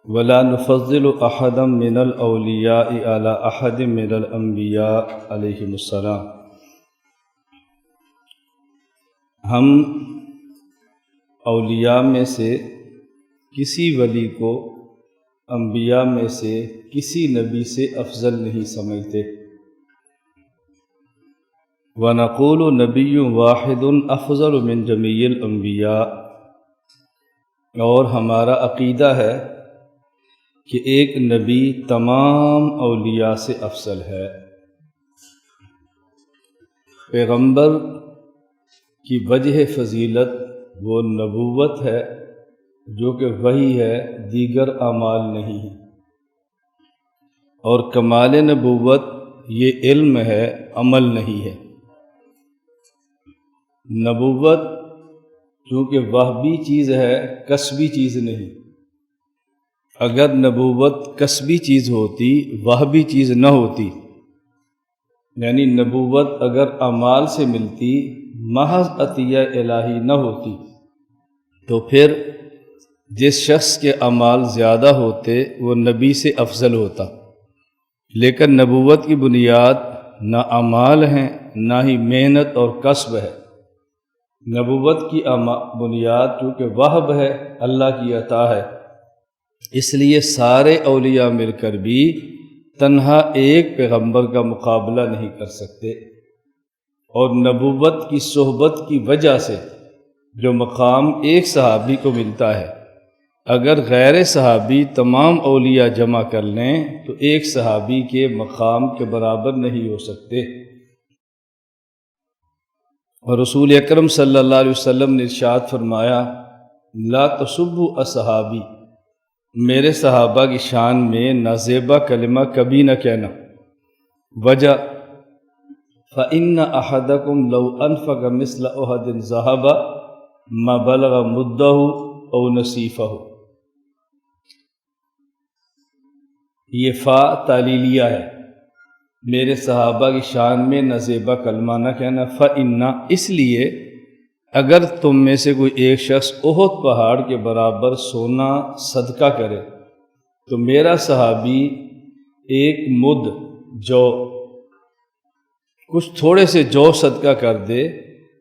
ولا نفضل احدا من الاولیاء علی احد من الانبیاء علیہم السلام۔ ہم اولیاء میں سے کسی ولی کو انبیاء میں سے کسی نبی سے افضل نہیں سمجھتے۔ وَنَقُولُ نَبِيٌّ وَاحِدٌ أَفْضَلُ مِنْ جَمِيعِ الْأَنْبِيَاءِ، اور ہمارا عقیدہ ہے کہ ایک نبی تمام اولیاء سے افضل ہے۔ پیغمبر کی وجہ فضیلت وہ نبوت ہے جو کہ وحی ہے، دیگر اعمال نہیں ہے، اور کمال نبوت یہ علم ہے، عمل نہیں ہے۔ نبوت چونکہ وہبی چیز ہے، کسبی چیز نہیں۔ اگر نبوت کسبی چیز ہوتی، وہبی چیز نہ ہوتی، یعنی نبوت اگر اعمال سے ملتی، محض عطیہ الہی نہ ہوتی، تو پھر جس شخص کے اعمال زیادہ ہوتے وہ نبی سے افضل ہوتا۔ لیکن نبوت کی بنیاد نہ اعمال ہیں نہ ہی محنت اور کسب ہے۔ نبوت کی بنیاد چونکہ وہب ہے، اللہ کی عطا ہے، اس لیے سارے اولیاء مل کر بھی تنہا ایک پیغمبر کا مقابلہ نہیں کر سکتے، اور نبوت کی صحبت کی وجہ سے جو مقام ایک صحابی کو ملتا ہے، اگر غیر صحابی تمام اولیاء جمع کر لیں تو ایک صحابی کے مقام کے برابر نہیں ہو سکتے۔ اور رسول اکرم صلی اللہ علیہ وسلم نے ارشاد فرمایا، لا تسبوا اصحابی، میرے صحابہ کی شان میں نازیبا کلمہ کبھی نہ کہنا۔ وجہ فَإِنَّ أَحَدَكُمْ لَوْ أَنفَقَ مِثْلَ أُحُدٍ ذَهَبًا مَا بَلَغَ مُدَّهُ أَوْ نَصِيفَهُ۔ یہ فا تعلیلیہ ہے، میرے صحابہ کی شان میں نازیبا کلمہ نہ کہنا۔ فَإِنَّ، اس لیے اگر تم میں سے کوئی ایک شخص احد پہاڑ کے برابر سونا صدقہ کرے تو میرا صحابی ایک مد جو کچھ تھوڑے سے جو صدقہ کر دے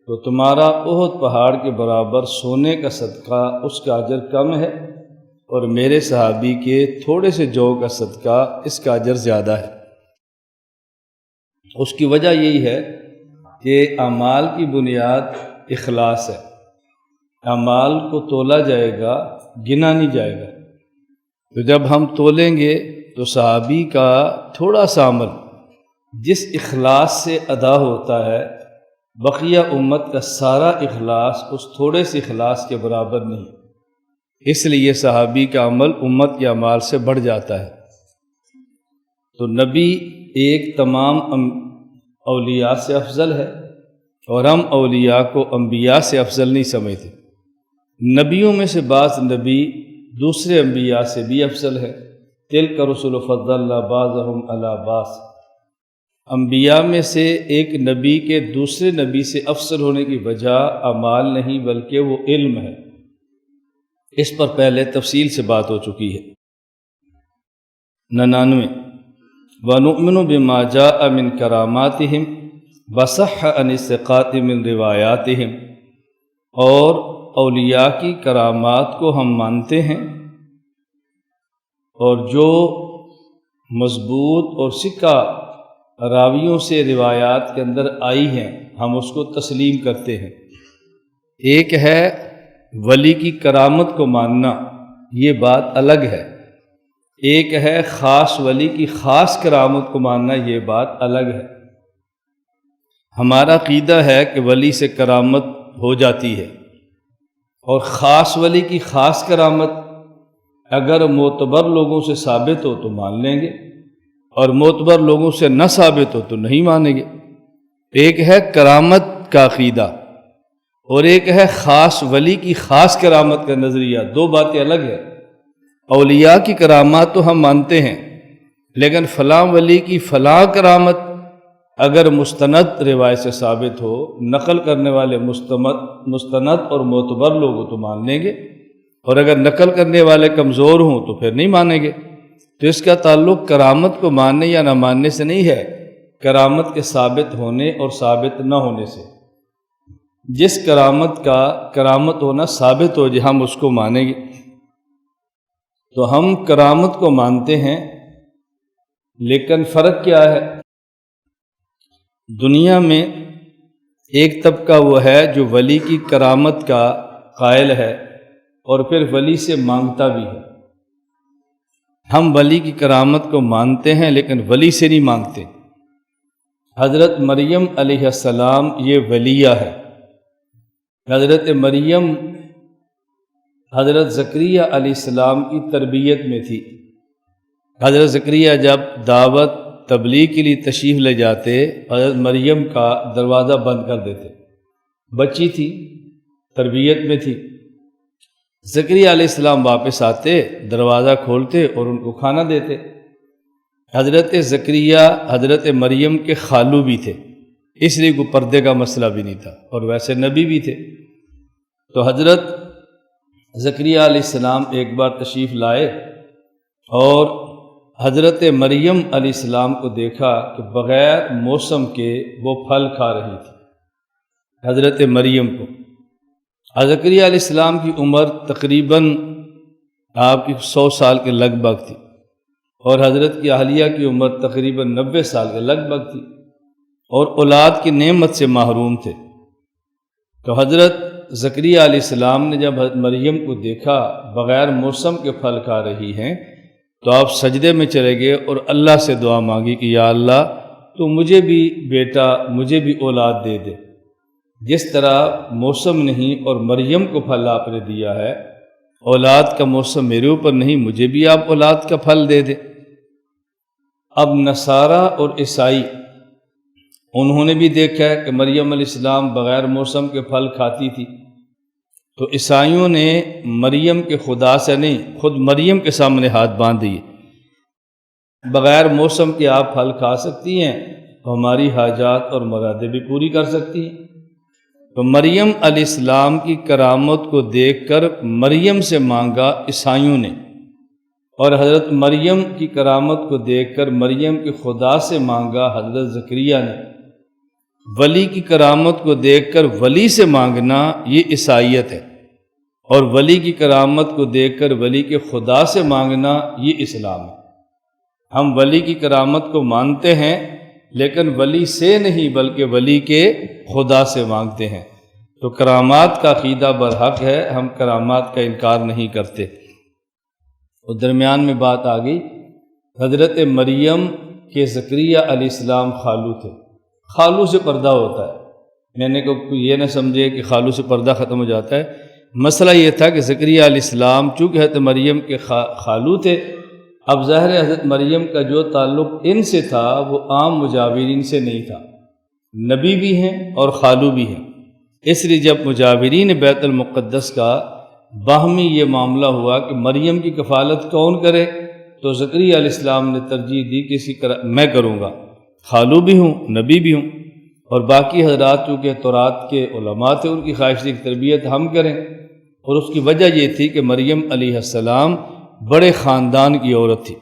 تو تمہارا احد پہاڑ کے برابر سونے کا صدقہ، اس کا اجر کم ہے، اور میرے صحابی کے تھوڑے سے جو کا صدقہ اس کا اجر زیادہ ہے۔ اس کی وجہ یہی ہے کہ اعمال کی بنیاد اخلاص ہے۔ اعمال کو تولا جائے گا، گنا نہیں جائے گا۔ تو جب ہم تولیں گے تو صحابی کا تھوڑا سا عمل جس اخلاص سے ادا ہوتا ہے، بقیہ امت کا سارا اخلاص اس تھوڑے سے اخلاص کے برابر نہیں، اس لیے صحابی کا عمل امت کے اعمال سے بڑھ جاتا ہے۔ تو نبی ایک تمام اولیاء سے افضل ہے، اور ہم اولیاء کو انبیاء سے افضل نہیں سمجھتے۔ نبیوں میں سے بعض نبی دوسرے انبیاء سے بھی افضل ہے۔ تلک رسل فضلنا بعضهم علی بعض، انبیاء میں سے ایک نبی کے دوسرے نبی سے افضل ہونے کی وجہ اعمال نہیں بلکہ وہ علم ہے۔ اس پر پہلے تفصیل سے بات ہو چکی ہے۔ 99 وَنُؤْمِنُ بِمَا جَاءَ مِن كَرَامَاتِهِمْ وَصَحَّ عَنِ الثِّقَاتِ مِن رِوَایَاتِهِمْ، اور اولیاء کی کرامات کو ہم مانتے ہیں، اور جو مضبوط اور ثقہ راویوں سے روایات کے اندر آئی ہیں ہم اس کو تسلیم کرتے ہیں۔ ایک ہے ولی کی کرامت کو ماننا، یہ بات الگ ہے۔ ایک ہے خاص ولی کی خاص کرامت کو ماننا، یہ بات الگ ہے۔ ہمارا عقیدہ ہے کہ ولی سے کرامت ہو جاتی ہے، اور خاص ولی کی خاص کرامت اگر معتبر لوگوں سے ثابت ہو تو مان لیں گے، اور معتبر لوگوں سے نہ ثابت ہو تو نہیں مانیں گے۔ ایک ہے کرامت کا عقیدہ، اور ایک ہے خاص ولی کی خاص کرامت کا نظریہ، دو باتیں الگ ہیں۔ اولیاء کی کرامات تو ہم مانتے ہیں، لیکن فلاں ولی کی فلاں کرامت اگر مستند روایت سے ثابت ہو، نقل کرنے والے مستند اور معتبر لوگ تو مان لیں گے، اور اگر نقل کرنے والے کمزور ہوں تو پھر نہیں مانیں گے۔ تو اس کا تعلق کرامت کو ماننے یا نہ ماننے سے نہیں ہے، کرامت کے ثابت ہونے اور ثابت نہ ہونے سے۔ جس کرامت کا کرامت ہونا ثابت ہو جہاں ہم اس کو مانیں گے۔ تو ہم کرامت کو مانتے ہیں، لیکن فرق کیا ہے؟ دنیا میں ایک طبقہ وہ ہے جو ولی کی کرامت کا قائل ہے اور پھر ولی سے مانگتا بھی ہے۔ ہم ولی کی کرامت کو مانتے ہیں لیکن ولی سے نہیں مانگتے۔ حضرت مریم علیہ السلام یہ ولیہ ہے۔ حضرت مریم حضرت زکریا علیہ السلام کی تربیت میں تھی۔ حضرت زکریا جب دعوت تبلیغ کے لیے تشریف لے جاتے، حضرت مریم کا دروازہ بند کر دیتے۔ بچی تھی، تربیت میں تھی۔ زکریا علیہ السلام واپس آتے، دروازہ کھولتے اور ان کو کھانا دیتے۔ حضرت زکریا حضرت مریم کے خالو بھی تھے، اس لیے کوئی پردے کا مسئلہ بھی نہیں تھا، اور ویسے نبی بھی تھے۔ تو حضرت زکریا علیہ السلام ایک بار تشریف لائے اور حضرت مریم علیہ السلام کو دیکھا کہ بغیر موسم کے وہ پھل کھا رہی تھی۔ حضرت مریم کو، زکریا علیہ السلام کی عمر تقریباً آپ کی 100 سال کے لگ بھگ تھی، اور حضرت کی اہلیہ کی عمر تقریباً 90 سال کے لگ بھگ تھی، اور اولاد کی نعمت سے محروم تھے۔ تو حضرت زکریا علیہ السلام نے جب حضرت مریم کو دیکھا بغیر موسم کے پھل کھا رہی ہیں، تو آپ سجدے میں چلے گئے اور اللہ سے دعا مانگی کہ یا اللہ تو مجھے بھی بیٹا، مجھے بھی اولاد دے دے، جس طرح موسم نہیں اور مریم کو پھل آپ نے دیا ہے، اولاد کا موسم میرے اوپر نہیں، مجھے بھی آپ اولاد کا پھل دے دے۔ اب نصارہ اور عیسائی انہوں نے بھی دیکھا ہے کہ مریم علیہ السلام بغیر موسم کے پھل کھاتی تھی، تو عیسائیوں نے مریم کے خدا سے نہیں، خود مریم کے سامنے ہاتھ باندھ دیے، بغیر موسم کے آپ پھل کھا سکتی ہیں تو ہماری حاجات اور مرادیں بھی پوری کر سکتی ہیں۔ تو مریم علیہ السلام کی کرامت کو دیکھ کر مریم سے مانگا عیسائیوں نے، اور حضرت مریم کی کرامت کو دیکھ کر مریم کے خدا سے مانگا حضرت زکریا نے۔ ولی کی کرامت کو دیکھ کر ولی سے مانگنا یہ عیسائیت ہے، اور ولی کی کرامت کو دیکھ کر ولی کے خدا سے مانگنا یہ اسلام ہے۔ ہم ولی کی کرامت کو مانتے ہیں لیکن ولی سے نہیں بلکہ ولی کے خدا سے مانگتے ہیں۔ تو کرامات کا عقیدہ برحق ہے، ہم کرامات کا انکار نہیں کرتے۔ اور درمیان میں بات آ گئی، حضرت مریم کے زکریا علیہ السلام خالو تھے۔ خالو سے پردہ ہوتا ہے، میں نے کوئی یہ نہ سمجھے کہ خالو سے پردہ ختم ہو جاتا ہے۔ مسئلہ یہ تھا کہ زکریا علیہ السلام چونکہ حضرت مریم کے خالو تھے، اب ظاہر حضرت مریم کا جو تعلق ان سے تھا وہ عام مجاورین سے نہیں تھا، نبی بھی ہیں اور خالو بھی ہیں۔ اس لیے جب مجاورین بیت المقدس کا باہمی یہ معاملہ ہوا کہ مریم کی کفالت کون کرے، تو زکریا علیہ السلام نے ترجیح دی کہ میں کروں گا، خالو بھی ہوں، نبی بھی ہوں، اور باقی حضرات چونکہ تورات کے علماء تھے، ان کی خواہش کی تربیت ہم کریں۔ اور اس کی وجہ یہ تھی کہ مریم علیہ السلام بڑے خاندان کی عورت تھی،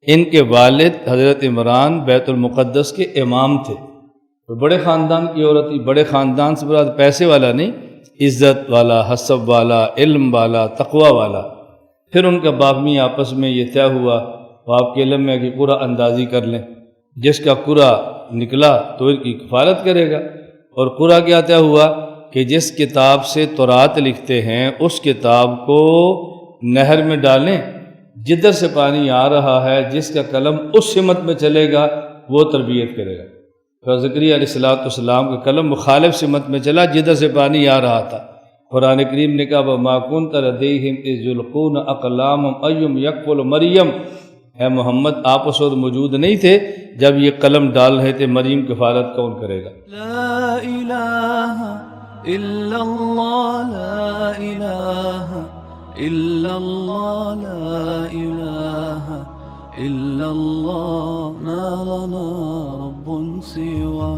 ان کے والد حضرت عمران بیت المقدس کے امام تھے، تو بڑے خاندان کی عورت تھی۔ بڑے خاندان سے مراد پیسے والا نہیں، عزت والا، حسب والا، علم والا، تقوی والا۔ پھر ان کا باہمی آپس میں یہ طے ہوا، وہ آپ کے علم میں کہ قرعہ اندازی کر لیں، جس کا قرعہ نکلا تو ان کی کفالت کرے گا۔ اور قرعہ کیا طے ہوا کہ جس کتاب سے تورات لکھتے ہیں اس کتاب کو نہر میں ڈالیں، جدھر سے پانی آ رہا ہے جس کا قلم اس سمت میں چلے گا وہ تربیت کرے گا۔ تو زکریا علیہ السلام کا قلم مخالف سمت میں چلا، جدھر سے پانی آ رہا تھا۔ قرآن کریم نے کہا وَمَا كُنْتَ لَدَيْهِمْ إِذْ يُلْقُونَ أَقْلَامَهُمْ أَيُّهُمْ يَكْفُلُ مریم، اے محمد آپ اس وقت موجود نہیں تھے جب یہ قلم ڈال رہے تھے مریم کفالت کون کرے گا۔ لا الہ الا اللہ، لا الہ الا اللہ، لا الہ الا اللہ، ما لنا رب سوا